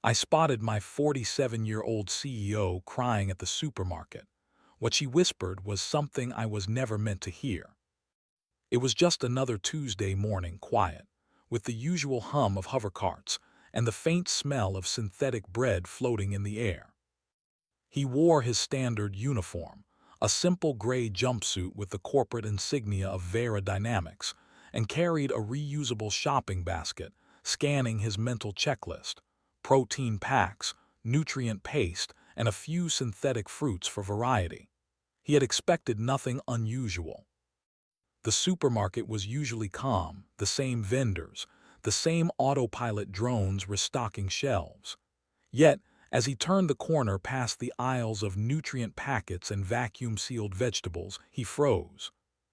I spotted my 47-year-old CEO crying at the supermarket. What she whispered was something I was never meant to hear. It was just another Tuesday morning quiet, with the usual hum of hovercarts and the faint smell of synthetic bread floating in the air. He wore his standard uniform, a simple gray jumpsuit with the corporate insignia of Vera Dynamics, and carried a reusable shopping basket, scanning his mental checklist: protein packs, nutrient paste, and a few synthetic fruits for variety. He had expected nothing unusual. The supermarket was usually calm, the same vendors, the same autopilot drones restocking shelves. Yet, as he turned the corner past the aisles of nutrient packets and vacuum-sealed vegetables, he froze.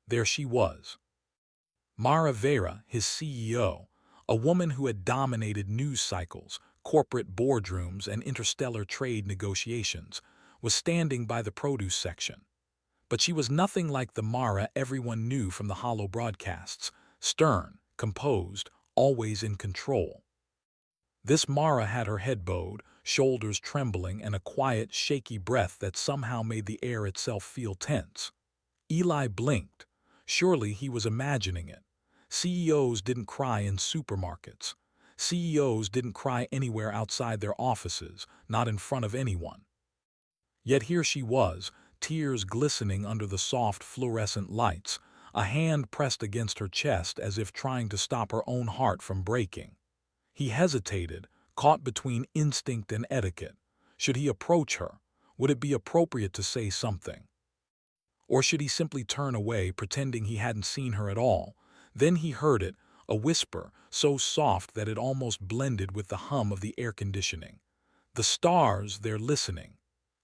There she was. Mara Vera, his CEO, a woman who had dominated news cycles, corporate boardrooms, and interstellar trade negotiations, was standing by the produce section. But she was nothing like the Mara everyone knew from the hollow broadcasts: stern, composed, always in control. This Mara had her head bowed, shoulders trembling, and a quiet, shaky breath that somehow made the air itself feel tense. Eli blinked. Surely he was imagining it. CEOs didn't cry in supermarkets. CEOs didn't cry anywhere outside their offices, not in front of anyone. Yet here she was, tears glistening under the soft fluorescent lights, a hand pressed against her chest as if trying to stop her own heart from breaking. He hesitated, caught between instinct and etiquette. Should he approach her? Would it be appropriate to say something? Or should he simply turn away, pretending he hadn't seen her at all? Then he heard it, a whisper, so soft that it almost blended with the hum of the air conditioning. "The stars, they're listening."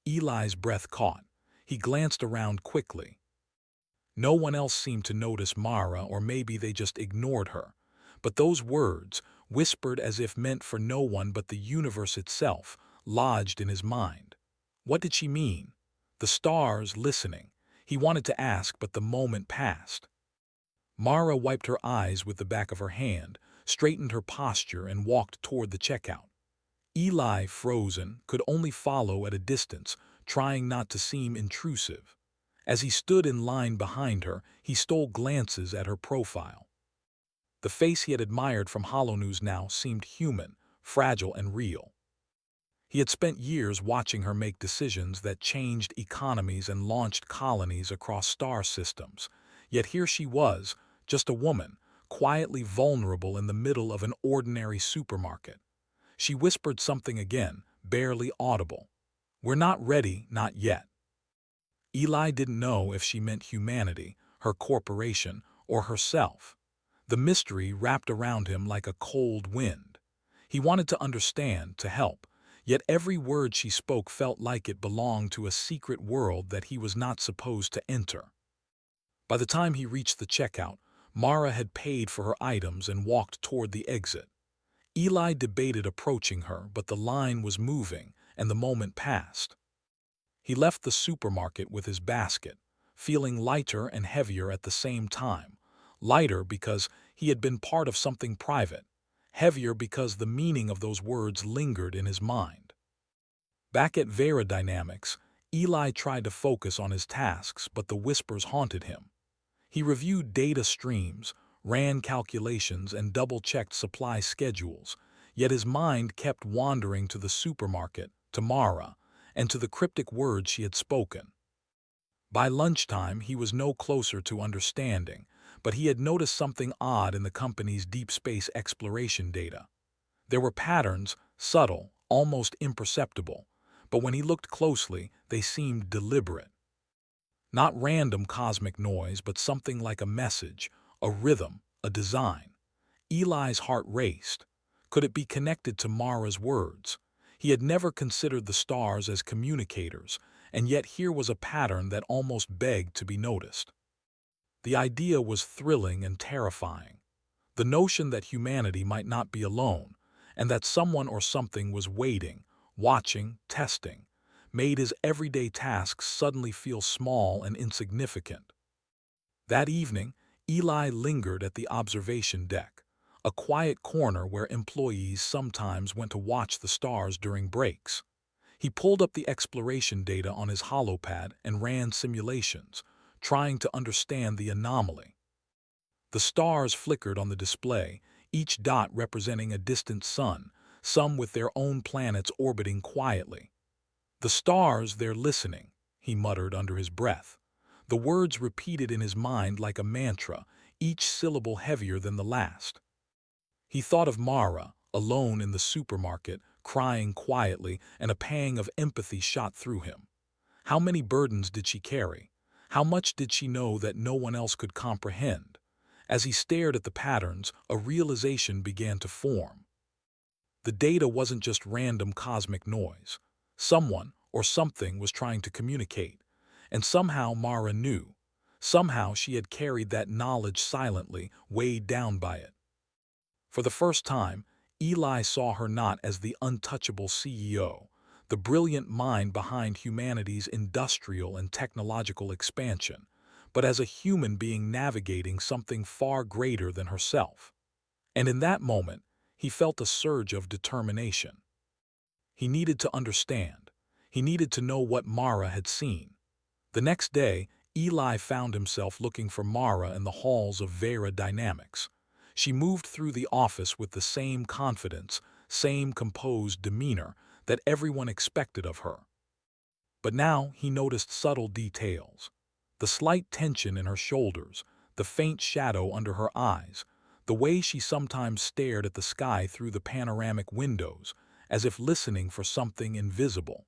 Eli's breath caught. He glanced around quickly. No one else seemed to notice Mara, or maybe they just ignored her. But those words, whispered as if meant for no one but the universe itself, lodged in his mind. What did she mean? The stars listening. He wanted to ask, but the moment passed. Mara wiped her eyes with the back of her hand, straightened her posture, and walked toward the checkout. Eli, frozen, could only follow at a distance, trying not to seem intrusive. As he stood in line behind her, he stole glances at her profile. The face he had admired from HoloNews now seemed human, fragile, and real. He had spent years watching her make decisions that changed economies and launched colonies across star systems. Yet here she was, just a woman, quietly vulnerable in the middle of an ordinary supermarket. She whispered something again, barely audible. "We're not ready, not yet." Eli didn't know if she meant humanity, her corporation, or herself. The mystery wrapped around him like a cold wind. He wanted to understand, to help, yet every word she spoke felt like it belonged to a secret world that he was not supposed to enter. By the time he reached the checkout, Mara had paid for her items and walked toward the exit. Eli debated approaching her, but the line was moving, and the moment passed. He left the supermarket with his basket, feeling lighter and heavier at the same time. Lighter because he had been part of something private, heavier because the meaning of those words lingered in his mind. Back at Vera Dynamics, Eli tried to focus on his tasks, but the whispers haunted him. He reviewed data streams, ran calculations, and double-checked supply schedules, yet his mind kept wandering to the supermarket, to Mara, and to the cryptic words she had spoken. By lunchtime, he was no closer to understanding, but he had noticed something odd in the company's deep space exploration data. There were patterns, subtle, almost imperceptible, but when he looked closely, they seemed deliberate. Not random cosmic noise, but something like a message, a rhythm, a design. Eli's heart raced. Could it be connected to Mara's words? He had never considered the stars as communicators, and yet here was a pattern that almost begged to be noticed. The idea was thrilling and terrifying. The notion that humanity might not be alone, and that someone or something was waiting, watching, testing, made his everyday tasks suddenly feel small and insignificant. That evening, Eli lingered at the observation deck, a quiet corner where employees sometimes went to watch the stars during breaks. He pulled up the exploration data on his holopad and ran simulations, trying to understand the anomaly. The stars flickered on the display, each dot representing a distant sun, some with their own planets orbiting quietly. "The stars, they're listening," he muttered under his breath. The words repeated in his mind like a mantra, each syllable heavier than the last. He thought of Mara, alone in the supermarket, crying quietly, and a pang of empathy shot through him. How many burdens did she carry? How much did she know that no one else could comprehend? As he stared at the patterns, a realization began to form. The data wasn't just random cosmic noise. Someone or something was trying to communicate, and somehow Mara knew. Somehow she had carried that knowledge silently, weighed down by it. For the first time, Eli saw her not as the untouchable CEO, the brilliant mind behind humanity's industrial and technological expansion, but as a human being navigating something far greater than herself. And in that moment, he felt a surge of determination. He needed to understand. He needed to know what Mara had seen. The next day, Eli found himself looking for Mara in the halls of Vera Dynamics. She moved through the office with the same confidence, same composed demeanor that everyone expected of her. But now he noticed subtle details. The slight tension in her shoulders, the faint shadow under her eyes, the way she sometimes stared at the sky through the panoramic windows, as if listening for something invisible.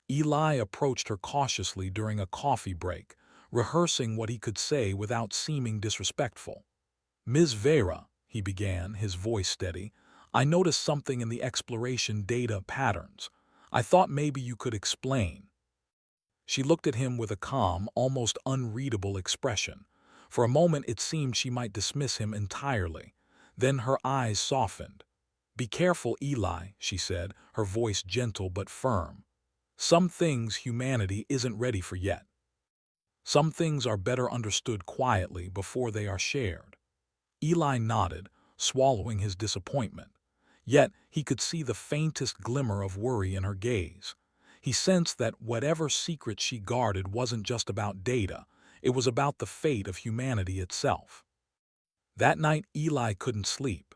Eli approached her cautiously during a coffee break, rehearsing what he could say without seeming disrespectful. "Ms. Vera," he began, his voice steady, "I noticed something in the exploration data patterns. I thought maybe you could explain." She looked at him with a calm, almost unreadable expression. For a moment it seemed she might dismiss him entirely. Then her eyes softened. "Be careful, Eli," she said, her voice gentle but firm. "Some things humanity isn't ready for yet. Some things are better understood quietly before they are shared." Eli nodded, swallowing his disappointment. Yet he could see the faintest glimmer of worry in her gaze. He sensed that whatever secret she guarded wasn't just about data, it was about the fate of humanity itself. That night Eli couldn't sleep.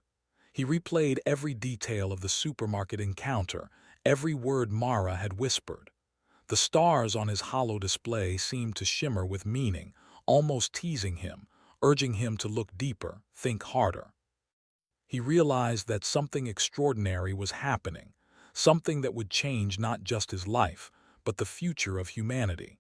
He replayed every detail of the supermarket encounter, every word Mara had whispered. The stars on his hollow display seemed to shimmer with meaning, almost teasing him, urging him to look deeper, think harder. He realized that something extraordinary was happening, something that would change not just his life, but the future of humanity.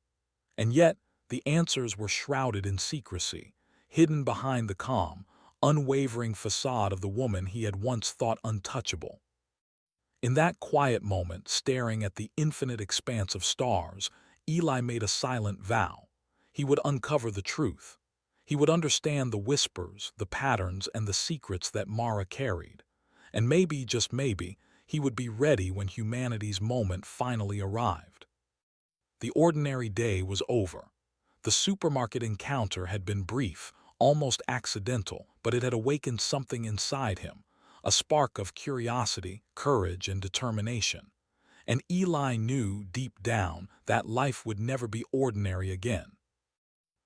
And yet, the answers were shrouded in secrecy, hidden behind the calm, unwavering facade of the woman he had once thought untouchable. In that quiet moment, staring at the infinite expanse of stars, Eli made a silent vow. He would uncover the truth. He would understand the whispers, the patterns, and the secrets that Mara carried. And maybe, just maybe, he would be ready when humanity's moment finally arrived. The ordinary day was over. The supermarket encounter had been brief, almost accidental, but it had awakened something inside him, a spark of curiosity, courage, and determination. And Eli knew deep down that life would never be ordinary again.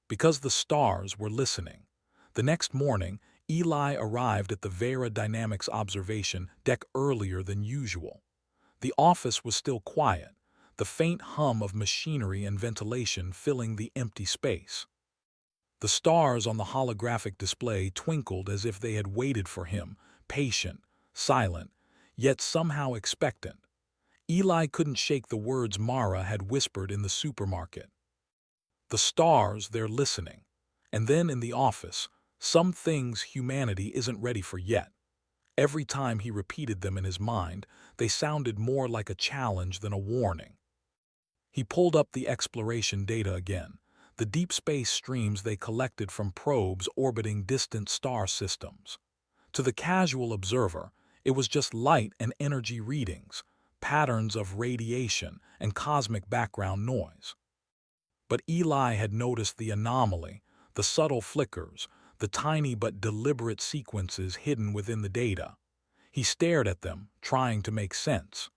Because the stars were listening. The next morning, Eli arrived at the Vera Dynamics observation deck earlier than usual. The office was still quiet, the faint hum of machinery and ventilation filling the empty space. The stars on the holographic display twinkled as if they had waited for him, patient, silent, yet somehow expectant. Eli couldn't shake the words Mara had whispered in the supermarket. "The stars, they're listening." And then in the office, "Some things humanity isn't ready for yet." Every time he repeated them in his mind, they sounded more like a challenge than a warning. He pulled up the exploration data again, the deep space streams they collected from probes orbiting distant star systems. To the casual observer, it was just light and energy readings, patterns of radiation and cosmic background noise. But Eli had noticed the anomaly, the subtle flickers, the tiny but deliberate sequences hidden within the data. He stared at them, trying to make sense.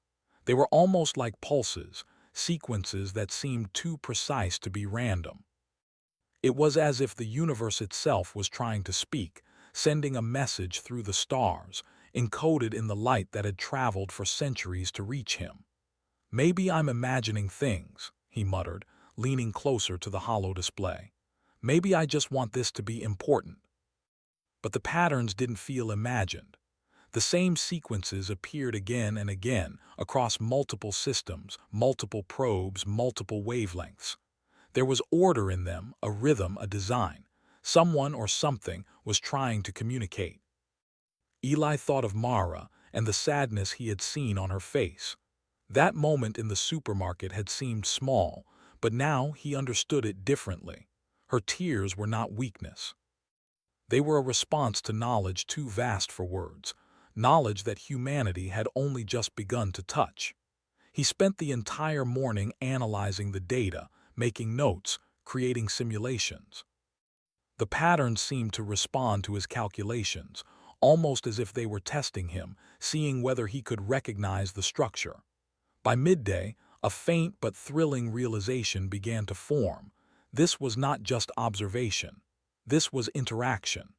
They were almost like pulses, sequences that seemed too precise to be random. It was as if the universe itself was trying to speak, sending a message through the stars, encoded in the light that had traveled for centuries to reach him. "Maybe I'm imagining things," he muttered, leaning closer to the hollow display. "Maybe I just want this to be important." But the patterns didn't feel imagined. The same sequences appeared again and again across multiple systems, multiple probes, multiple wavelengths. There was order in them, a rhythm, a design. Someone or something was trying to communicate. Eli thought of Mara and the sadness he had seen on her face. That moment in the supermarket had seemed small, but now he understood it differently. Her tears were not weakness. They were a response to knowledge too vast for words, knowledge that humanity had only just begun to touch. He spent the entire morning analyzing the data, making notes, creating simulations. The patterns seemed to respond to his calculations, almost as if they were testing him, seeing whether he could recognize the structure. By midday, a faint but thrilling realization began to form. This was not just observation. This was interaction.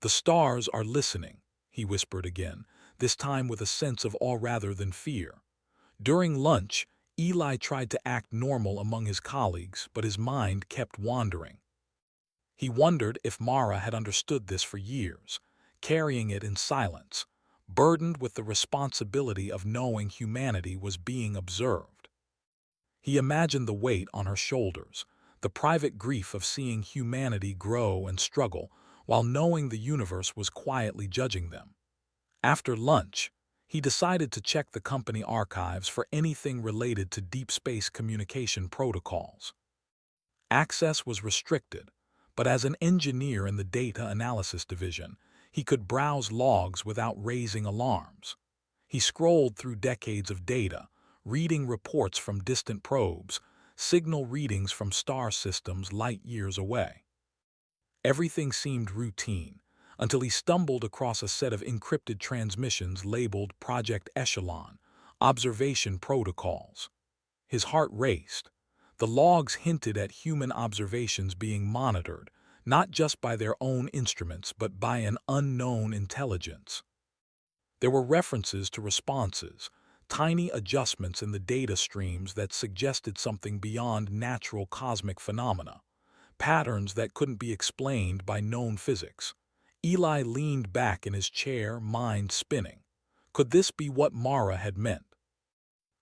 "The stars are listening," he whispered again, this time with a sense of awe rather than fear. During lunch, Eli tried to act normal among his colleagues, but his mind kept wandering. He wondered if Mara had understood this for years, carrying it in silence, burdened with the responsibility of knowing humanity was being observed. He imagined the weight on her shoulders, the private grief of seeing humanity grow and struggle while knowing the universe was quietly judging them. After lunch, he decided to check the company archives for anything related to deep space communication protocols. Access was restricted, but as an engineer in the data analysis division, he could browse logs without raising alarms. He scrolled through decades of data, reading reports from distant probes, signal readings from star systems light years away. Everything seemed routine, until he stumbled across a set of encrypted transmissions labeled Project Echelon, Observation Protocols. His heart raced. The logs hinted at human observations being monitored, not just by their own instruments but by an unknown intelligence. There were references to responses, tiny adjustments in the data streams that suggested something beyond natural cosmic phenomena, patterns that couldn't be explained by known physics. Eli leaned back in his chair, mind spinning. Could this be what Mara had meant?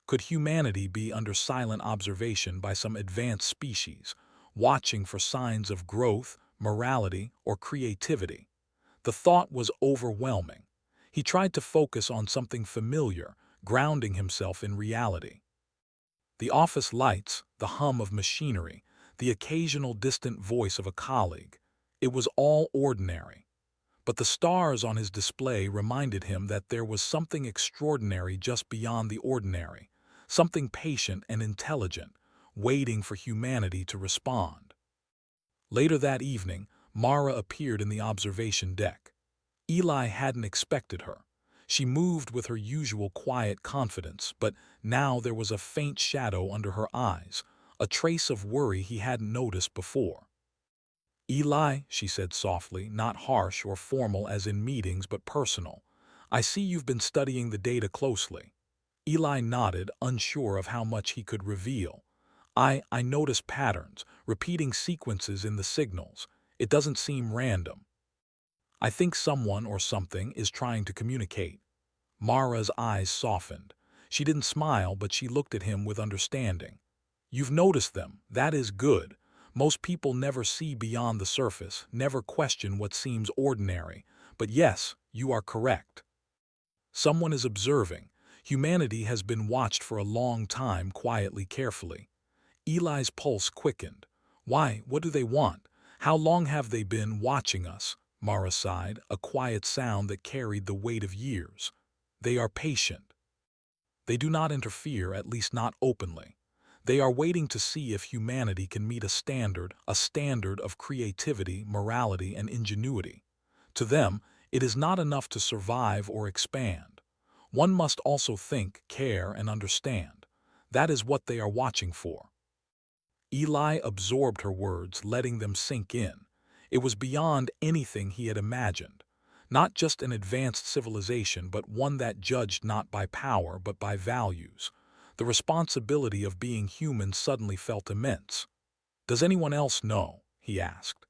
Could humanity be under silent observation by some advanced species, watching for signs of growth, morality, or creativity? The thought was overwhelming. He tried to focus on something familiar, grounding himself in reality. The office lights, the hum of machinery, the occasional distant voice of a colleague. It was all ordinary. But the stars on his display reminded him that there was something extraordinary just beyond the ordinary, something patient and intelligent, waiting for humanity to respond. Later that evening, Mara appeared in the observation deck. Eli hadn't expected her. She moved with her usual quiet confidence, but now there was a faint shadow under her eyes, a trace of worry he hadn't noticed before. "Eli," she said softly, not harsh or formal as in meetings but personal, "I see you've been studying the data closely." Eli nodded, unsure of how much he could reveal. I notice patterns, repeating sequences in the signals. It doesn't seem random. I think someone or something is trying to communicate." Mara's eyes softened. She didn't smile, but she looked at him with understanding. "You've noticed them. That is good. Most people never see beyond the surface, never question what seems ordinary. But yes, you are correct. Someone is observing. Humanity has been watched for a long time, quietly, carefully." Eli's pulse quickened. "Why? What do they want? How long have they been watching us?" Mara sighed, a quiet sound that carried the weight of years. "They are patient. They do not interfere, at least not openly. They are waiting to see if humanity can meet a standard of creativity, morality, and ingenuity. To them, it is not enough to survive or expand. One must also think, care, and understand. That is what they are watching for. Eli absorbed her words, letting them sink in. It was beyond anything he had imagined. Not just an advanced civilization, but one that judged not by power, but by values. The responsibility of being human suddenly felt immense. "Does anyone else know?" he asked.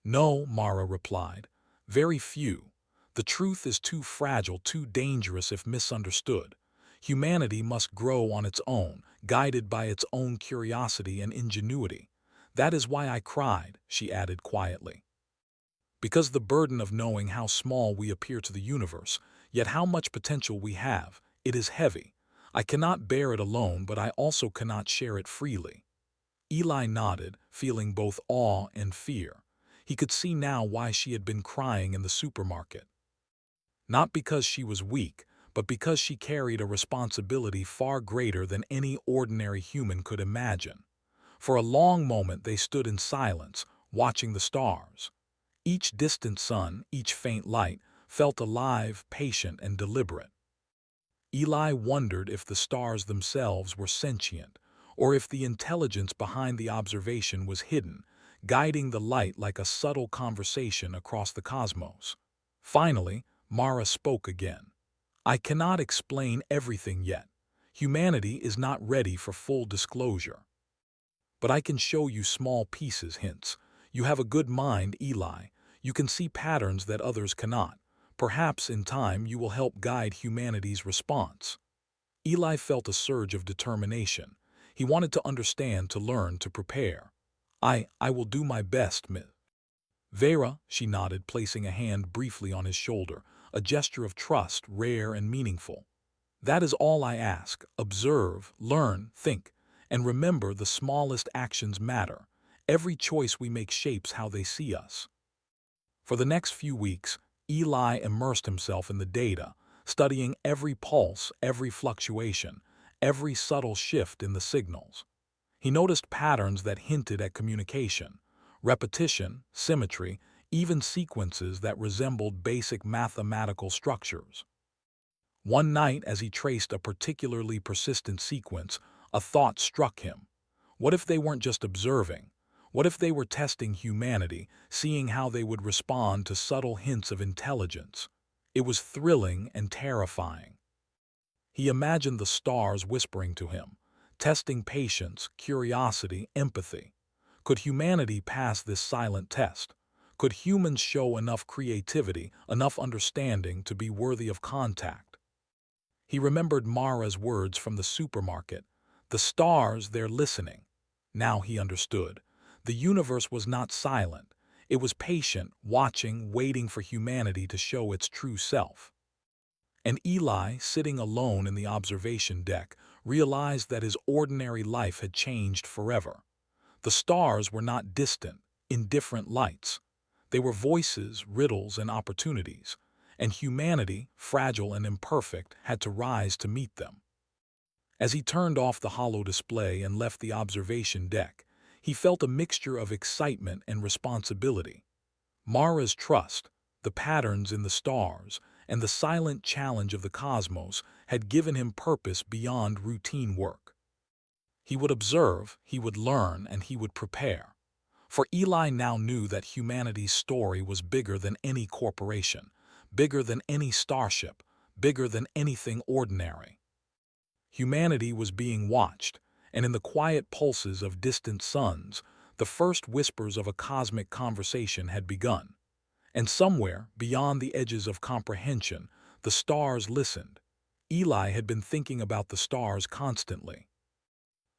"No," Mara replied. "Very few. The truth is too fragile, too dangerous if misunderstood. Humanity must grow on its own, guided by its own curiosity and ingenuity. That is why I cried," she added quietly. "Because the burden of knowing how small we appear to the universe, yet how much potential we have, it is heavy. I cannot bear it alone, but I also cannot share it freely." Eli nodded, feeling both awe and fear. He could see now why she had been crying in the supermarket. Not because she was weak, but because she carried a responsibility far greater than any ordinary human could imagine. For a long moment they stood in silence, watching the stars. Each distant sun, each faint light, felt alive, patient, and deliberate. Eli wondered if the stars themselves were sentient, or if the intelligence behind the observation was hidden, guiding the light like a subtle conversation across the cosmos. Finally, Mara spoke again. "I cannot explain everything yet. Humanity is not ready for full disclosure. But I can show you small pieces, hints. You have a good mind, Eli. You can see patterns that others cannot. Perhaps in time you will help guide humanity's response." Eli felt a surge of determination. He wanted to understand, to learn, to prepare. I will do my best, Miss Vera," she nodded, placing a hand briefly on his shoulder, a gesture of trust, rare and meaningful. "That is all I ask. Observe, learn, think, and remember the smallest actions matter. Every choice we make shapes how they see us." For the next few weeks, Eli immersed himself in the data, studying every pulse, every fluctuation, every subtle shift in the signals. He noticed patterns that hinted at communication, repetition, symmetry, even sequences that resembled basic mathematical structures. One night, as he traced a particularly persistent sequence, a thought struck him. What if they weren't just observing? What if they were testing humanity, seeing how they would respond to subtle hints of intelligence? It was thrilling and terrifying. He imagined the stars whispering to him, testing patience, curiosity, empathy. Could humanity pass this silent test? Could humans show enough creativity, enough understanding to be worthy of contact? He remembered Mara's words from the supermarket. The stars, they're listening. Now he understood. The universe was not silent. It was patient, watching, waiting for humanity to show its true self. And Eli, sitting alone in the observation deck, realized that his ordinary life had changed forever. The stars were not distant, indifferent lights. They were voices, riddles, and opportunities, and humanity, fragile and imperfect, had to rise to meet them. As he turned off the hollow display and left the observation deck, he felt a mixture of excitement and responsibility. Mara's trust, the patterns in the stars, and the silent challenge of the cosmos had given him purpose beyond routine work. He would observe, he would learn, and he would prepare. For Eli now knew that humanity's story was bigger than any corporation, bigger than any starship, bigger than anything ordinary. Humanity was being watched, and in the quiet pulses of distant suns, the first whispers of a cosmic conversation had begun. And somewhere, beyond the edges of comprehension, the stars listened. Eli had been thinking about the stars constantly.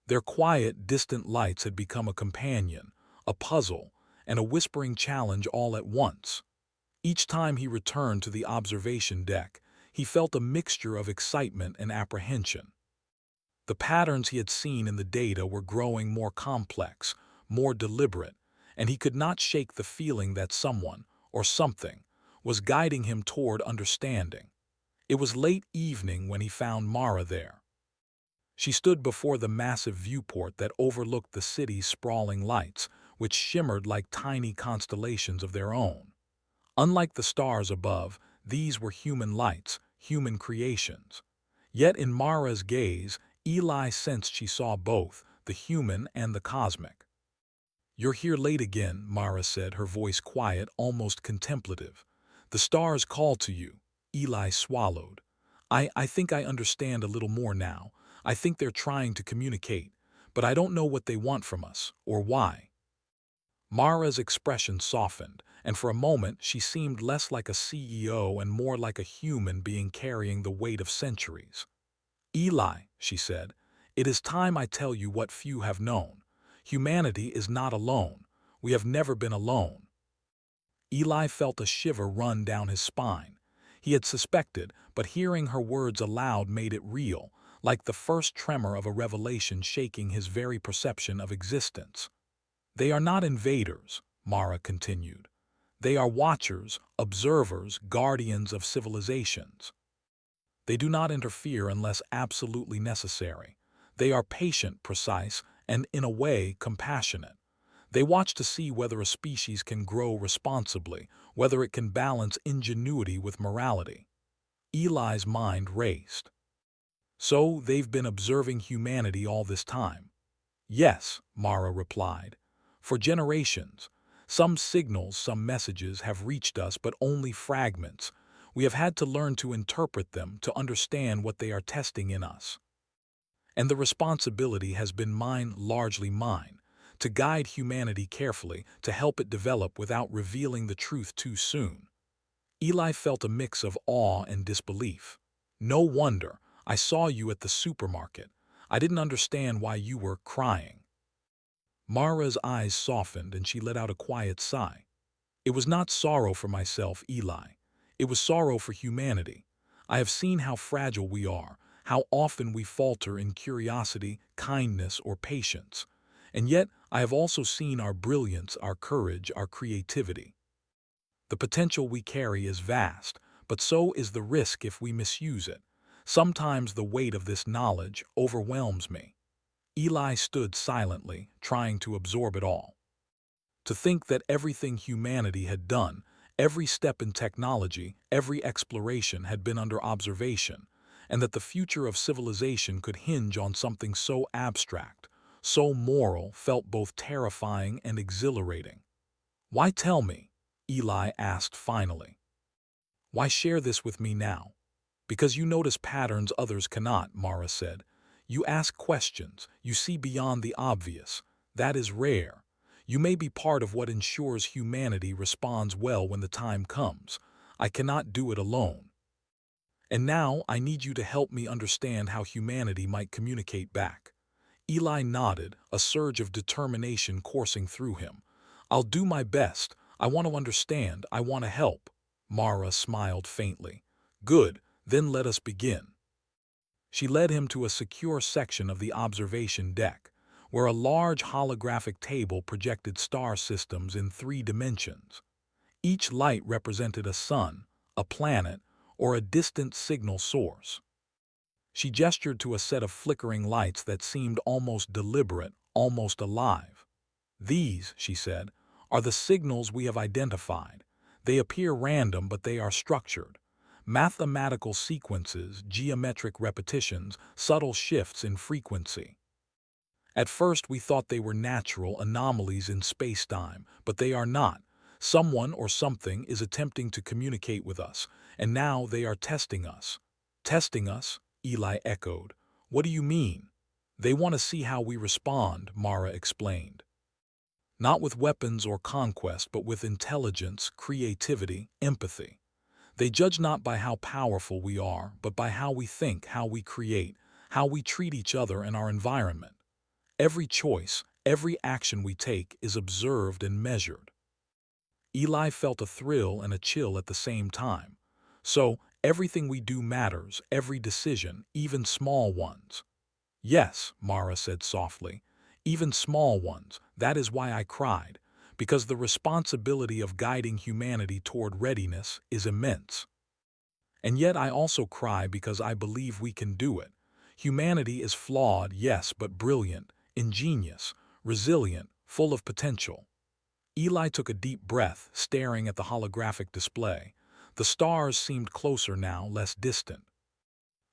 Their quiet, distant lights had become a companion, a puzzle, and a whispering challenge all at once. Each time he returned to the observation deck, he felt a mixture of excitement and apprehension. The patterns he had seen in the data were growing more complex, more deliberate, and he could not shake the feeling that someone, or something, was guiding him toward understanding. It was late evening when he found Mara there. She stood before the massive viewport that overlooked the city's sprawling lights, which shimmered like tiny constellations of their own. Unlike the stars above, these were human lights, human creations. Yet in Mara's gaze, Eli sensed she saw both, the human and the cosmic. "You're here late again," Mara said, her voice quiet, almost contemplative. "The stars call to you." Eli swallowed. I think I understand a little more now. I think they're trying to communicate, but I don't know what they want from us, or why." Mara's expression softened, and for a moment she seemed less like a CEO and more like a human being carrying the weight of centuries. "Eli," she said, "it is time I tell you what few have known. Humanity is not alone. We have never been alone." Eli felt a shiver run down his spine. He had suspected, but hearing her words aloud made it real, like the first tremor of a revelation shaking his very perception of existence. "They are not invaders," Mara continued. "They are watchers, observers, guardians of civilizations. They do not interfere unless absolutely necessary. They are patient, precise, and, in a way, compassionate. They watch to see whether a species can grow responsibly, whether it can balance ingenuity with morality." Eli's mind raced. "So they've been observing humanity all this time?" "Yes," Mara replied. "For generations. Some signals, some messages have reached us, but only fragments. We have had to learn to interpret them, to understand what they are testing in us. And the responsibility has been mine, largely mine, to guide humanity carefully, to help it develop without revealing the truth too soon." Eli felt a mix of awe and disbelief. "No wonder. I saw you at the supermarket. I didn't understand why you were crying." Mara's eyes softened and she let out a quiet sigh. "It was not sorrow for myself, Eli. It was sorrow for humanity. I have seen how fragile we are, how often we falter in curiosity, kindness, or patience. And yet I have also seen our brilliance, our courage, our creativity. The potential we carry is vast, but so is the risk if we misuse it. Sometimes the weight of this knowledge overwhelms me." Eli stood silently, trying to absorb it all. To think that everything humanity had done, every step in technology, every exploration had been under observation, and that the future of civilization could hinge on something so abstract, so moral, felt both terrifying and exhilarating. "Why tell me?" Eli asked finally. "Why share this with me now?" "Because you notice patterns others cannot," Mara said. "You ask questions, you see beyond the obvious. That is rare. You may be part of what ensures humanity responds well when the time comes. I cannot do it alone. And now I need you to help me understand how humanity might communicate back." Eli nodded, a surge of determination coursing through him. "I'll do my best. I want to understand. I want to help." Mara smiled faintly. "Good, then let us begin." She led him to a secure section of the observation deck, where a large holographic table projected star systems in 3 dimensions. Each light represented a sun, a planet, or a distant signal source. She gestured to a set of flickering lights that seemed almost deliberate, almost alive. "These," she said, "are the signals we have identified. They appear random, but they are structured. Mathematical sequences, geometric repetitions, subtle shifts in frequency. At first we thought they were natural anomalies in space-time, but they are not. Someone or something is attempting to communicate with us, and now they are testing us." "Testing us?" Eli echoed. "What do you mean?" "They want to see how we respond," Mara explained. "Not with weapons or conquest, but with intelligence, creativity, empathy. They judge not by how powerful we are, but by how we think, how we create, how we treat each other and our environment. Every choice, every action we take is observed and measured." Eli felt a thrill and a chill at the same time. "So, everything we do matters, every decision, even small ones." "Yes," Mara said softly, "even small ones. That is why I cried, because the responsibility of guiding humanity toward readiness is immense. And yet I also cry because I believe we can do it. Humanity is flawed, yes, but brilliant, ingenious, resilient, full of potential. Eli took a deep breath, staring at the holographic display. The stars seemed closer now, less distant.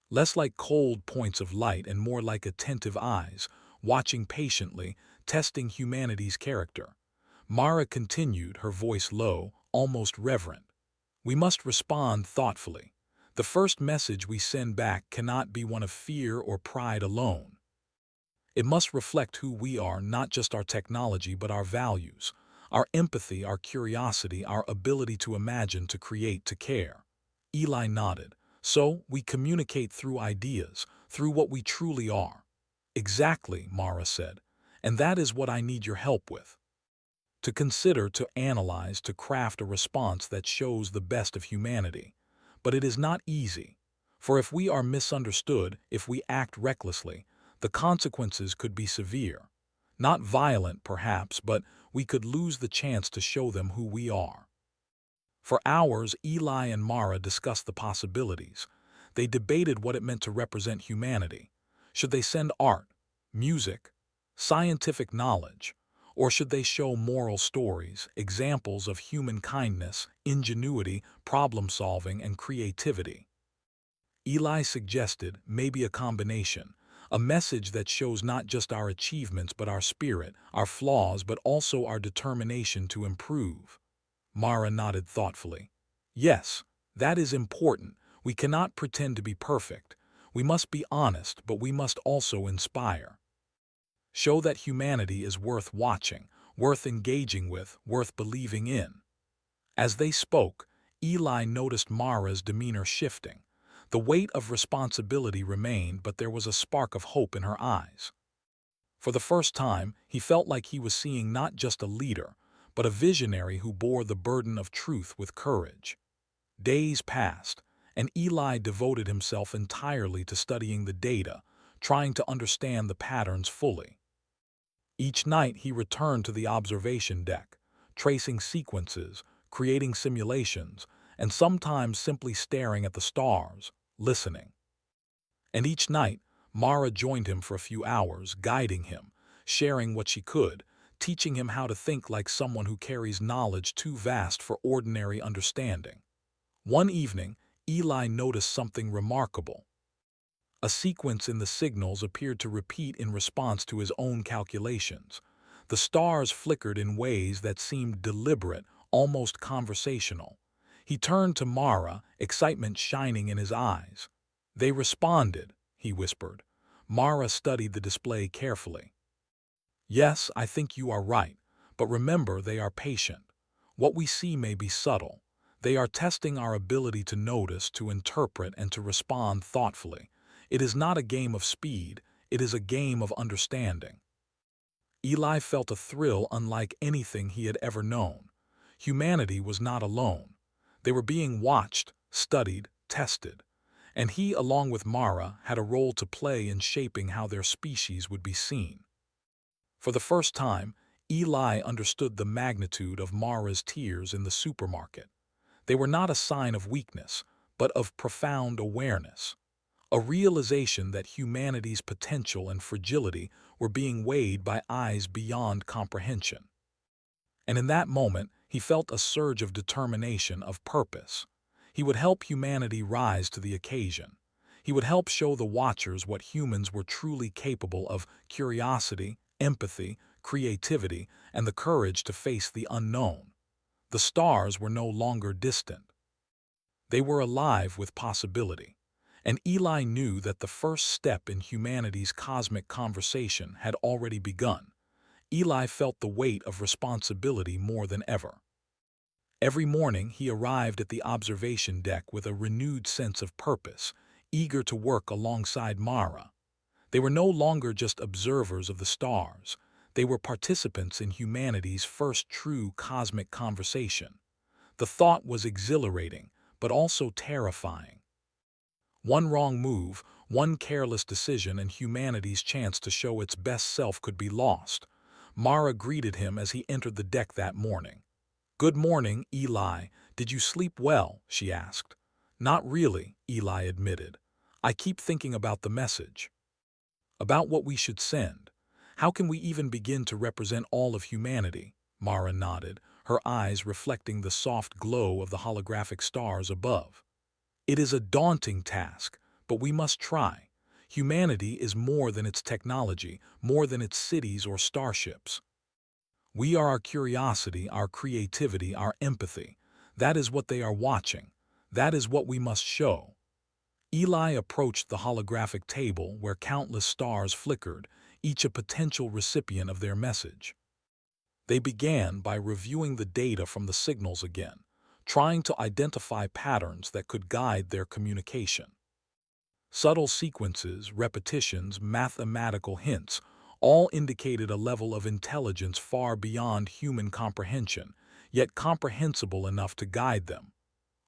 Less like cold points of light and more like attentive eyes, watching patiently, testing humanity's character. Mara continued, her voice low, almost reverent. We must respond thoughtfully. The first message we send back cannot be one of fear or pride alone. It must reflect who we are, not just our technology, but our values, our empathy, our curiosity, our ability to imagine, to create, to care. Eli nodded. So, we communicate through ideas, through what we truly are. Exactly, Mara said. And that is what I need your help with. To consider, to analyze, to craft a response that shows the best of humanity. But it is not easy. For if we are misunderstood, if we act recklessly, the consequences could be severe. Not violent, perhaps, but we could lose the chance to show them who we are. For hours, Eli and Mara discussed the possibilities. They debated what it meant to represent humanity. Should they send art, music, scientific knowledge, or should they show moral stories, examples of human kindness, ingenuity, problem-solving, and creativity? Eli suggested maybe a combination, a message that shows not just our achievements but our spirit, our flaws, but also our determination to improve. Mara nodded thoughtfully. Yes, that is important. We cannot pretend to be perfect. We must be honest, but we must also inspire. Show that humanity is worth watching, worth engaging with, worth believing in. As they spoke, Eli noticed Mara's demeanor shifting. The weight of responsibility remained, but there was a spark of hope in her eyes. For the first time, he felt like he was seeing not just a leader, but a visionary who bore the burden of truth with courage. Days passed, and Eli devoted himself entirely to studying the data, trying to understand the patterns fully. Each night he returned to the observation deck, tracing sequences, creating simulations, and sometimes simply staring at the stars, listening. And each night, Mara joined him for a few hours, guiding him, sharing what she could, teaching him how to think like someone who carries knowledge too vast for ordinary understanding. One evening, Eli noticed something remarkable. A sequence in the signals appeared to repeat in response to his own calculations. The stars flickered in ways that seemed deliberate, almost conversational. He turned to Mara, excitement shining in his eyes. They responded, he whispered. Mara studied the display carefully. Yes, I think you are right, but remember they are patient. What we see may be subtle. They are testing our ability to notice, to interpret, and to respond thoughtfully. It is not a game of speed, it is a game of understanding. Eli felt a thrill unlike anything he had ever known. Humanity was not alone. They were being watched, studied, tested. And he, along with Mara, had a role to play in shaping how their species would be seen. For the first time, Eli understood the magnitude of Mara's tears in the supermarket. They were not a sign of weakness, but of profound awareness. A realization that humanity's potential and fragility were being weighed by eyes beyond comprehension. And in that moment, he felt a surge of determination, of purpose. He would help humanity rise to the occasion. He would help show the watchers what humans were truly capable of: curiosity, empathy, creativity, and the courage to face the unknown. The stars were no longer distant. They were alive with possibility. And Eli knew that the first step in humanity's cosmic conversation had already begun. Eli felt the weight of responsibility more than ever. Every morning he arrived at the observation deck with a renewed sense of purpose, eager to work alongside Mara. They were no longer just observers of the stars. They were participants in humanity's first true cosmic conversation. The thought was exhilarating, but also terrifying. One wrong move, one careless decision, and humanity's chance to show its best self could be lost. Mara greeted him as he entered the deck that morning. "Good morning, Eli. Did you sleep well?" she asked. "Not really," Eli admitted. "I keep thinking about the message." About what we should send. How can we even begin to represent all of humanity? Mara nodded, her eyes reflecting the soft glow of the holographic stars above. It is a daunting task, but we must try. Humanity is more than its technology, more than its cities or starships. We are our curiosity, our creativity, our empathy. That is what they are watching. That is what we must show. Eli approached the holographic table where countless stars flickered, each a potential recipient of their message. They began by reviewing the data from the signals again, trying to identify patterns that could guide their communication. Subtle sequences, repetitions, mathematical hints all indicated a level of intelligence far beyond human comprehension, yet comprehensible enough to guide them.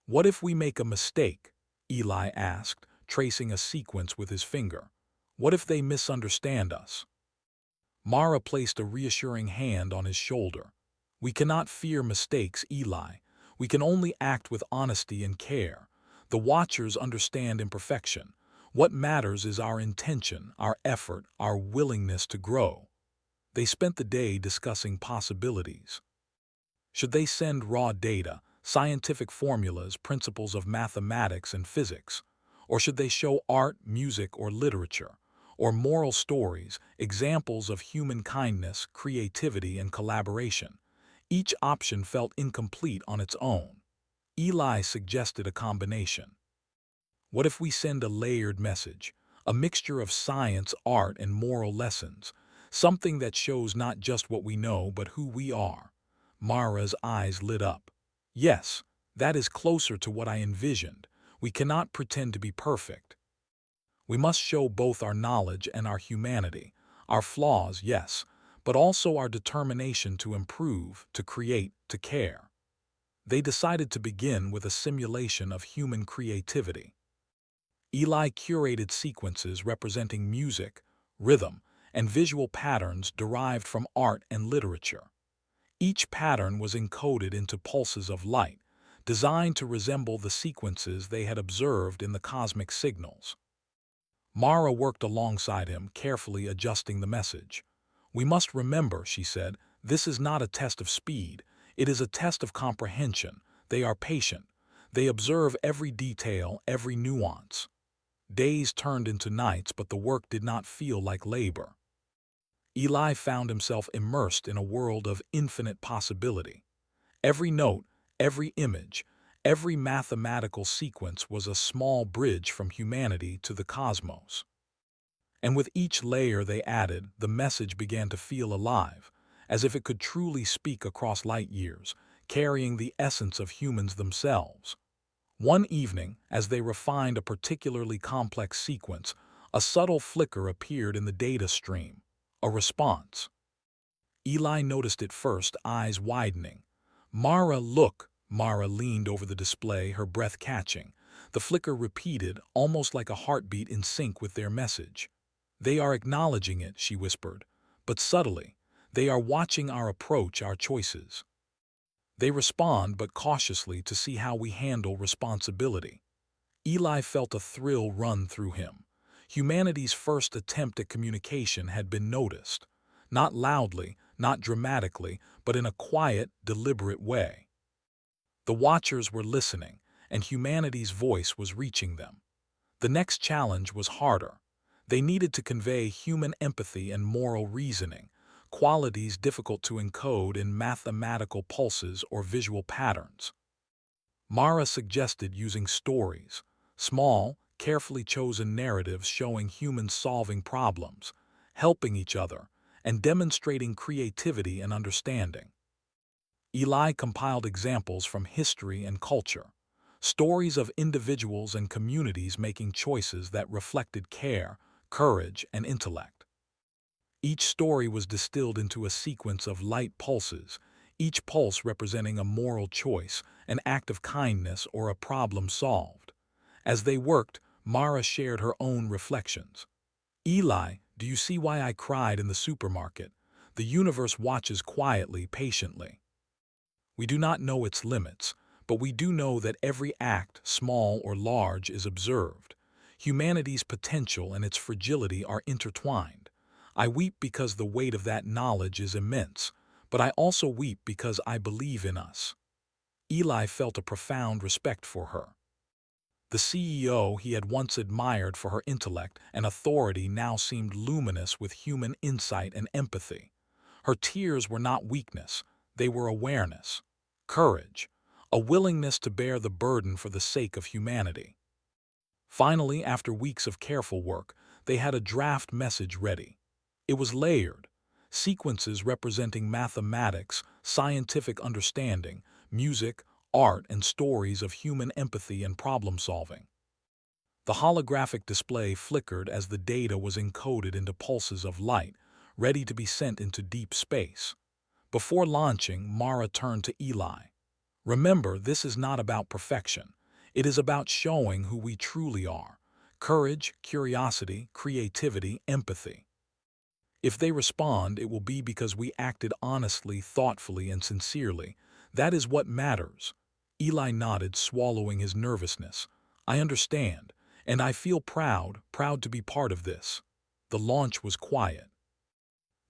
"What if we make a mistake?" Eli asked, tracing a sequence with his finger. "What if they misunderstand us?" Mara placed a reassuring hand on his shoulder. "We cannot fear mistakes, Eli. We can only act with honesty and care. The Watchers understand imperfection. What matters is our intention, our effort, our willingness to grow." They spent the day discussing possibilities. Should they send raw data, scientific formulas, principles of mathematics and physics? Or should they show art, music, or literature? Or moral stories, examples of human kindness, creativity, and collaboration? Each option felt incomplete on its own. Eli suggested a combination. What if we send a layered message, a mixture of science, art, and moral lessons, something that shows not just what we know but who we are? Mara's eyes lit up. "Yes, that is closer to what I envisioned. We cannot pretend to be perfect. We must show both our knowledge and our humanity, our flaws, yes, but also our determination to improve, to create, to care." They decided to begin with a simulation of human creativity. Eli curated sequences representing music, rhythm, and visual patterns derived from art and literature. Each pattern was encoded into pulses of light, designed to resemble the sequences they had observed in the cosmic signals. Mara worked alongside him, carefully adjusting the message. "We must remember," she said, "this is not a test of speed. It is a test of comprehension. They are patient. They observe every detail, every nuance." Days turned into nights, but the work did not feel like labor. Eli found himself immersed in a world of infinite possibility. Every note, every image, every mathematical sequence was a small bridge from humanity to the cosmos. And with each layer they added, the message began to feel alive, as if it could truly speak across light years, carrying the essence of humans themselves. One evening, as they refined a particularly complex sequence, a subtle flicker appeared in the data stream, a response. Eli noticed it first, eyes widening. "Mara, look!" Mara leaned over the display, her breath catching. The flicker repeated, almost like a heartbeat in sync with their message. "They are acknowledging it," she whispered, "but subtly. They are watching our approach, our choices. They respond, but cautiously, to see how we handle responsibility." Eli felt a thrill run through him. Humanity's first attempt at communication had been noticed. Not loudly, not dramatically, but in a quiet, deliberate way. The Watchers were listening, and humanity's voice was reaching them. The next challenge was harder. They needed to convey human empathy and moral reasoning, qualities difficult to encode in mathematical pulses or visual patterns. Mara suggested using stories, small, carefully chosen narratives showing humans solving problems, helping each other, and demonstrating creativity and understanding. Eli compiled examples from history and culture, stories of individuals and communities making choices that reflected care, courage, and intellect. Each story was distilled into a sequence of light pulses, each pulse representing a moral choice, an act of kindness, or a problem solved. As they worked, Mara shared her own reflections. "Eli, do you see why I cried in the supermarket? The universe watches quietly, patiently. We do not know its limits, but we do know that every act, small or large, is observed. Humanity's potential and its fragility are intertwined. I weep because the weight of that knowledge is immense, but I also weep because I believe in us. Eli felt a profound respect for her. The CEO he had once admired for her intellect and authority now seemed luminous with human insight and empathy. Her tears were not weakness, they were awareness, courage, a willingness to bear the burden for the sake of humanity. Finally, after weeks of careful work, they had a draft message ready. It was layered, sequences representing mathematics, scientific understanding, music, art, and stories of human empathy and problem-solving. The holographic display flickered as the data was encoded into pulses of light, ready to be sent into deep space. Before launching, Mara turned to Eli. Remember, this is not about perfection. It is about showing who we truly are. Courage, curiosity, creativity, empathy. If they respond, it will be because we acted honestly, thoughtfully, and sincerely. That is what matters. Eli nodded, swallowing his nervousness. I understand, and I feel proud to be part of this. The launch was quiet.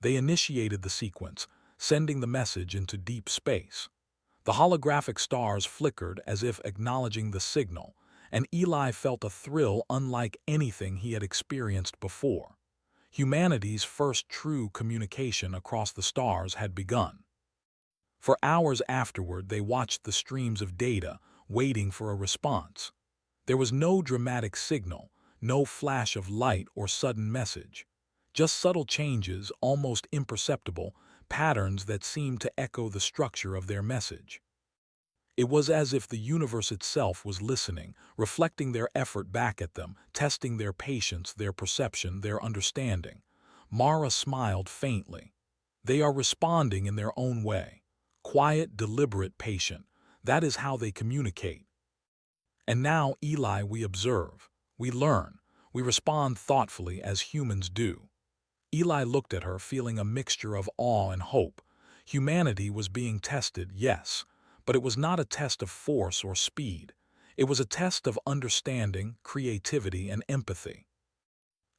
They initiated the sequence, sending the message into deep space. The holographic stars flickered as if acknowledging the signal, and Eli felt a thrill unlike anything he had experienced before. Humanity's first true communication across the stars had begun. For hours afterward, they watched the streams of data, waiting for a response. There was no dramatic signal, no flash of light or sudden message. Just subtle changes, almost imperceptible, patterns that seemed to echo the structure of their message. It was as if the universe itself was listening, reflecting their effort back at them, testing their patience, their perception, their understanding. Mara smiled faintly. They are responding in their own way. Quiet, deliberate, patient. That is how they communicate. And now, Eli, we observe. We learn. We respond thoughtfully as humans do. Eli looked at her, feeling a mixture of awe and hope. Humanity was being tested, yes, but it was not a test of force or speed. It was a test of understanding, creativity, and empathy.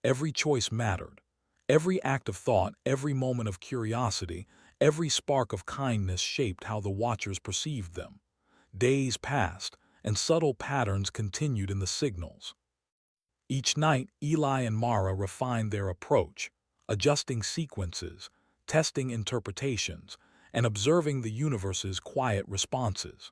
Every choice mattered. Every act of thought, every moment of curiosity, every spark of kindness shaped how the watchers perceived them. Days passed, and subtle patterns continued in the signals. Each night, Eli and Mara refined their approach, adjusting sequences, testing interpretations, and observing the universe's quiet responses.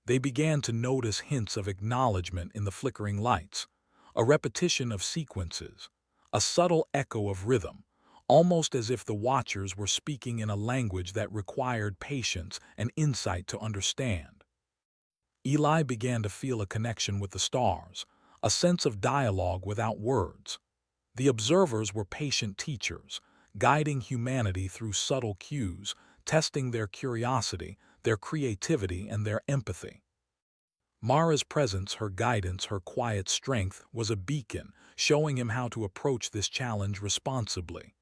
They began to notice hints of acknowledgement in the flickering lights, a repetition of sequences, a subtle echo of rhythm, almost as if the watchers were speaking in a language that required patience and insight to understand. Eli began to feel a connection with the stars, a sense of dialogue without words. The observers were patient teachers, guiding humanity through subtle cues, testing their curiosity, their creativity, and their empathy. Mara's presence, her guidance, her quiet strength was a beacon, showing him how to approach this challenge responsibly.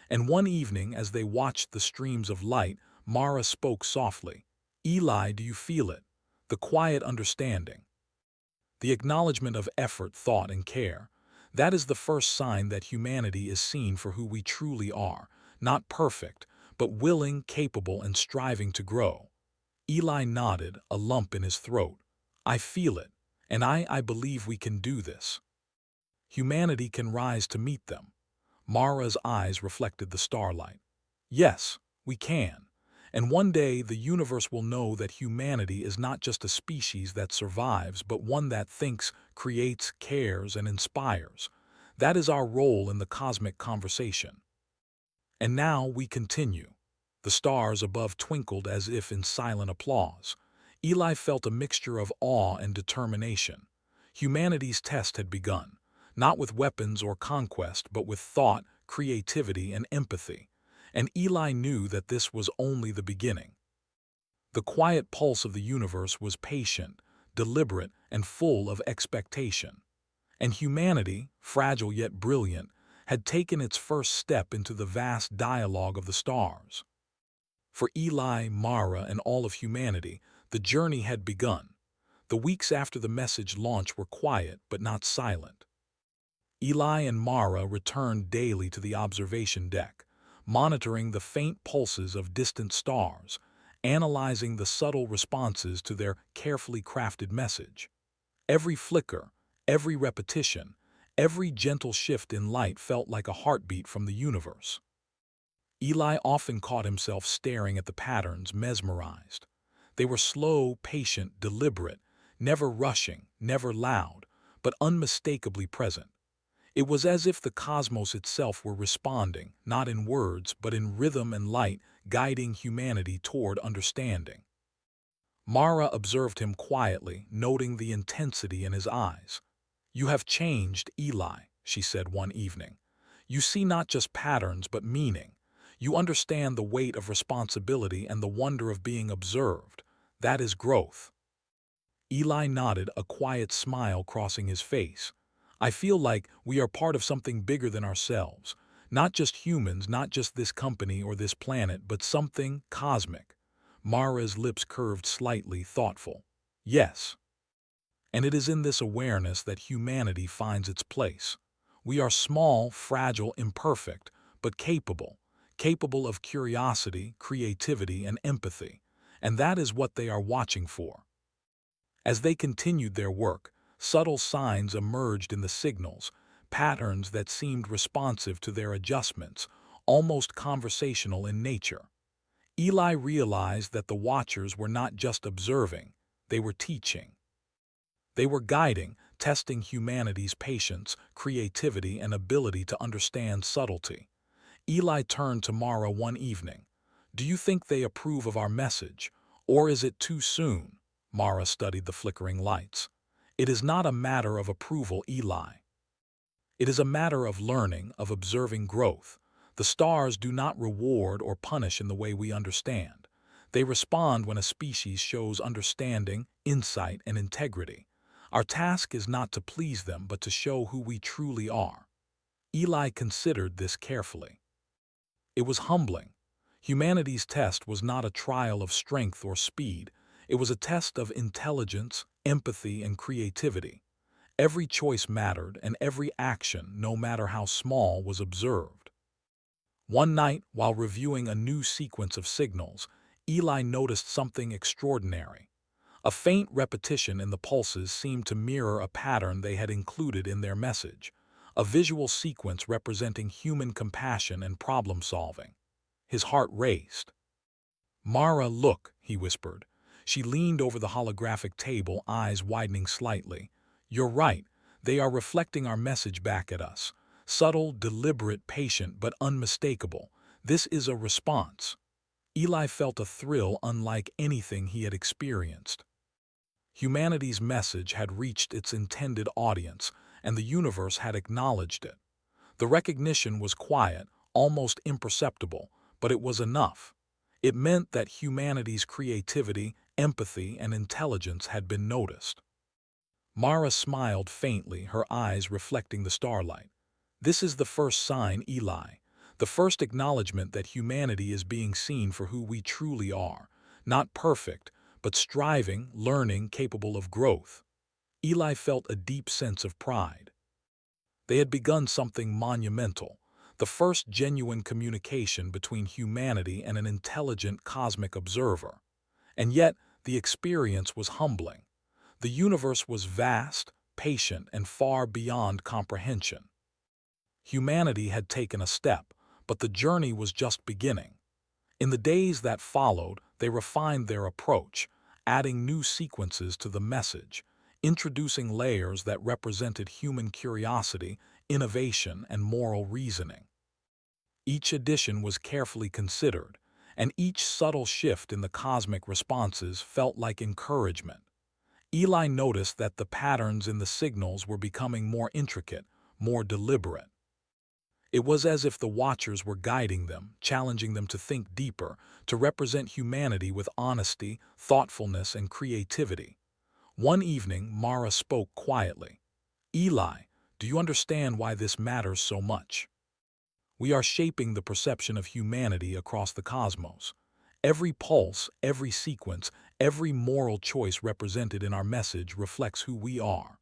And one evening, as they watched the streams of light, Mara spoke softly. Eli, do you feel it? The quiet understanding. The acknowledgement of effort, thought, and care. That is the first sign that humanity is seen for who we truly are, not perfect, but willing, capable, and striving to grow. Eli nodded, a lump in his throat. I feel it, and I believe we can do this. Humanity can rise to meet them. Mara's eyes reflected the starlight. Yes, we can. And one day the universe will know that humanity is not just a species that survives, but one that thinks, creates, cares, and inspires. That is our role in the cosmic conversation. And now we continue. The stars above twinkled as if in silent applause. Eli felt a mixture of awe and determination. Humanity's test had begun, not with weapons or conquest, but with thought, creativity, and empathy. And Eli knew that this was only the beginning. The quiet pulse of the universe was patient, deliberate, and full of expectation. And humanity, fragile yet brilliant, had taken its first step into the vast dialogue of the stars. For Eli, Mara, and all of humanity, the journey had begun. The weeks after the message launch were quiet but not silent. Eli and Mara returned daily to the observation deck, monitoring the faint pulses of distant stars, analyzing the subtle responses to their carefully crafted message. Every flicker, every repetition, every gentle shift in light felt like a heartbeat from the universe. Eli often caught himself staring at the patterns, mesmerized. They were slow, patient, deliberate, never rushing, never loud, but unmistakably present. It was as if the cosmos itself were responding, not in words, but in rhythm and light, guiding humanity toward understanding. Mara observed him quietly, noting the intensity in his eyes. "You have changed, Eli," she said one evening. "You see not just patterns, but meaning. You understand the weight of responsibility and the wonder of being observed. That is growth." Eli nodded, a quiet smile crossing his face. "I feel like we are part of something bigger than ourselves. Not just humans, not just this company or this planet, but something cosmic." Mara's lips curved slightly, thoughtful. "Yes. And it is in this awareness that humanity finds its place. We are small, fragile, imperfect, but capable of curiosity, creativity, and empathy. And that is what they are watching for." As they continued their work, subtle signs emerged in the signals, patterns that seemed responsive to their adjustments, almost conversational in nature. Eli realized that the watchers were not just observing, they were teaching. They were guiding, testing humanity's patience, creativity, and ability to understand subtlety. Eli turned to Mara one evening. "Do you think they approve of our message, or is it too soon?" Mara studied the flickering lights. "It is not a matter of approval, Eli. It is a matter of learning, of observing growth. The stars do not reward or punish in the way we understand. They respond when a species shows understanding, insight, and integrity. Our task is not to please them, but to show who we truly are." Eli considered this carefully. It was humbling. Humanity's test was not a trial of strength or speed. It was a test of intelligence, empathy, and creativity. Every choice mattered, and every action, no matter how small, was observed. One night, while reviewing a new sequence of signals, Eli noticed something extraordinary. A faint repetition in the pulses seemed to mirror a pattern they had included in their message, a visual sequence representing human compassion and problem-solving. His heart raced. "Mara, look," he whispered. She leaned over the holographic table, eyes widening slightly. "You're right. They are reflecting our message back at us. Subtle, deliberate, patient, but unmistakable. This is a response." Eli felt a thrill unlike anything he had experienced. Humanity's message had reached its intended audience, and the universe had acknowledged it. The recognition was quiet, almost imperceptible, but it was enough. It meant that humanity's creativity, empathy, and intelligence had been noticed. Mara smiled faintly, her eyes reflecting the starlight. "This is the first sign, Eli. The first acknowledgement that humanity is being seen for who we truly are. Not perfect, but striving, learning, capable of growth." Eli felt a deep sense of pride. They had begun something monumental, the first genuine communication between humanity and an intelligent cosmic observer. And yet, the experience was humbling. The universe was vast, patient, and far beyond comprehension. Humanity had taken a step, but the journey was just beginning. In the days that followed, they refined their approach, adding new sequences to the message, introducing layers that represented human curiosity, innovation, and moral reasoning. Each addition was carefully considered, and each subtle shift in the cosmic responses felt like encouragement. Eli noticed that the patterns in the signals were becoming more intricate, more deliberate. It was as if the watchers were guiding them, challenging them to think deeper, to represent humanity with honesty, thoughtfulness, and creativity. One evening, Mara spoke quietly. "Eli, do you understand why this matters so much? We are shaping the perception of humanity across the cosmos. Every pulse, every sequence, every moral choice represented in our message reflects who we are.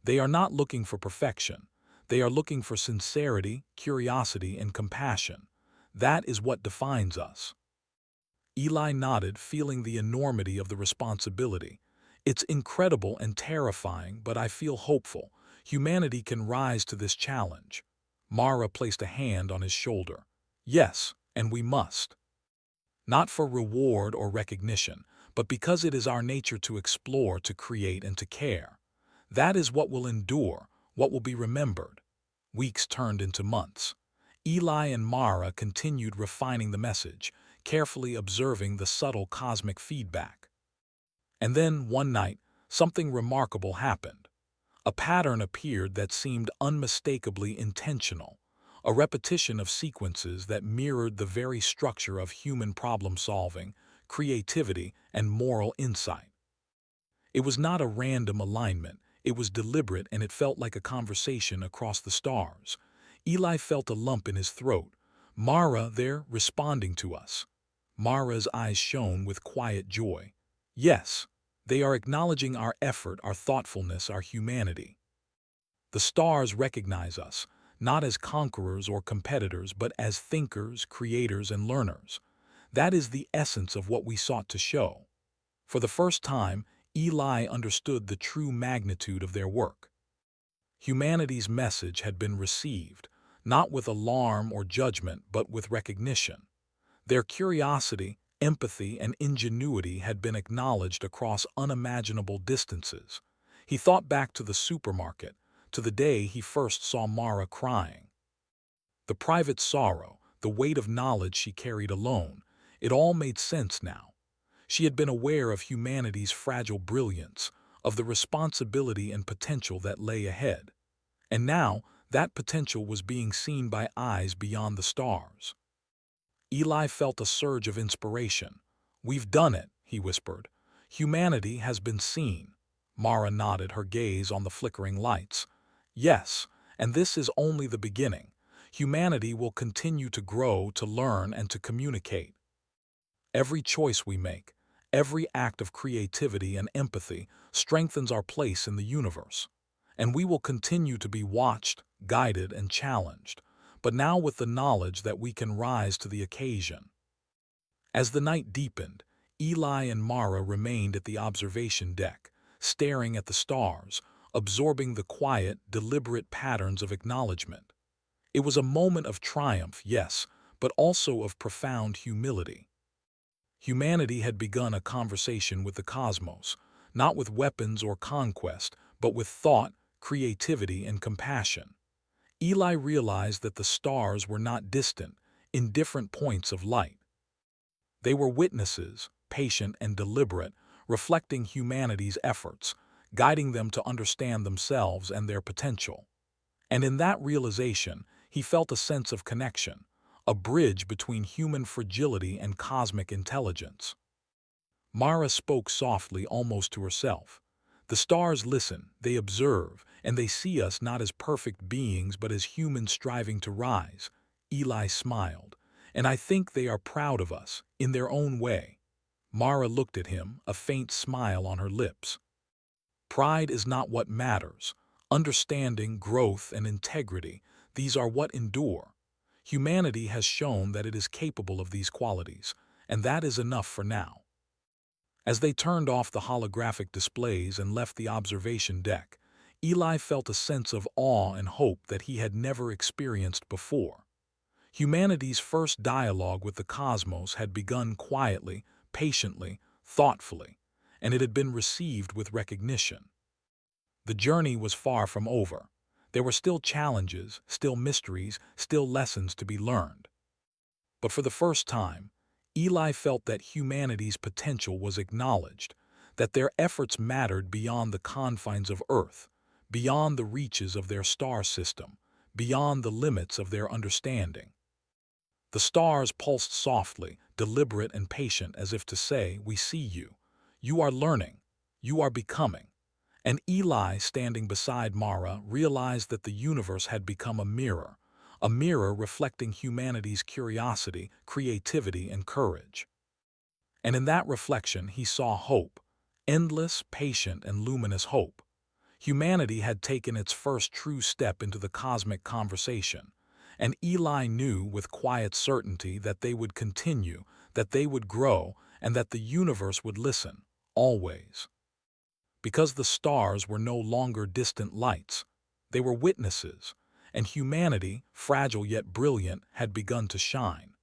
They are not looking for perfection. They are looking for sincerity, curiosity, and compassion. That is what defines us. Eli nodded, feeling the enormity of the responsibility. It's incredible and terrifying, but I feel hopeful. Humanity can rise to this challenge. Mara placed a hand on his shoulder. Yes, and we must. Not for reward or recognition, but because it is our nature to explore, to create, and to care. That is what will endure, what will be remembered. Weeks turned into months. Eli and Mara continued refining the message, carefully observing the subtle cosmic feedback. And then, one night, something remarkable happened. A pattern appeared that seemed unmistakably intentional, a repetition of sequences that mirrored the very structure of human problem-solving, creativity, and moral insight. It was not a random alignment, it was deliberate, and it felt like a conversation across the stars. Eli felt a lump in his throat. Mara there, responding to us. Mara's eyes shone with quiet joy. Yes, they are acknowledging our effort, our thoughtfulness, our humanity. The stars recognize us, not as conquerors or competitors, but as thinkers, creators, and learners. That is the essence of what we sought to show. For the first time, Eli understood the true magnitude of their work. Humanity's message had been received, not with alarm or judgment, but with recognition. Their curiosity, empathy, and ingenuity had been acknowledged across unimaginable distances. He thought back to the supermarket, to the day he first saw Mara crying. The private sorrow, the weight of knowledge she carried alone, it all made sense now. She had been aware of humanity's fragile brilliance, of the responsibility and potential that lay ahead. And now, that potential was being seen by eyes beyond the stars. Eli felt a surge of inspiration. "We've done it," he whispered. "Humanity has been seen." Mara nodded, her gaze on the flickering lights. "Yes, and this is only the beginning. Humanity will continue to grow, to learn, and to communicate. Every choice we make, every act of creativity and empathy strengthens our place in the universe. And we will continue to be watched, guided, and challenged, but now with the knowledge that we can rise to the occasion." As the night deepened, Eli and Mara remained at the observation deck, staring at the stars, absorbing the quiet, deliberate patterns of acknowledgement. It was a moment of triumph, yes, but also of profound humility. Humanity had begun a conversation with the cosmos, not with weapons or conquest, but with thought, creativity, and compassion. Eli realized that the stars were not distant, indifferent points of light. They were witnesses, patient and deliberate, reflecting humanity's efforts, guiding them to understand themselves and their potential. And in that realization, he felt a sense of connection, a bridge between human fragility and cosmic intelligence. Mara spoke softly, almost to herself. "The stars listen, they observe, and they see us not as perfect beings but as humans striving to rise." Eli smiled. "And I think they are proud of us, in their own way." Mara looked at him, a faint smile on her lips. "Pride is not what matters. Understanding, growth, and integrity, these are what endure. Humanity has shown that it is capable of these qualities, and that is enough for now." As they turned off the holographic displays and left the observation deck, Eli felt a sense of awe and hope that he had never experienced before. Humanity's first dialogue with the cosmos had begun quietly, patiently, thoughtfully, and it had been received with recognition. The journey was far from over. There were still challenges, still mysteries, still lessons to be learned. But for the first time, Eli felt that humanity's potential was acknowledged, that their efforts mattered beyond the confines of Earth, beyond the reaches of their star system, beyond the limits of their understanding. The stars pulsed softly, deliberate and patient, as if to say, "We see you. You are learning. You are becoming." And Eli, standing beside Mara, realized that the universe had become a mirror reflecting humanity's curiosity, creativity, and courage. And in that reflection he saw hope, endless, patient, and luminous hope. Humanity had taken its first true step into the cosmic conversation, and Eli knew with quiet certainty that they would continue, that they would grow, and that the universe would listen, always. Because the stars were no longer distant lights, they were witnesses, and humanity, fragile yet brilliant, had begun to shine.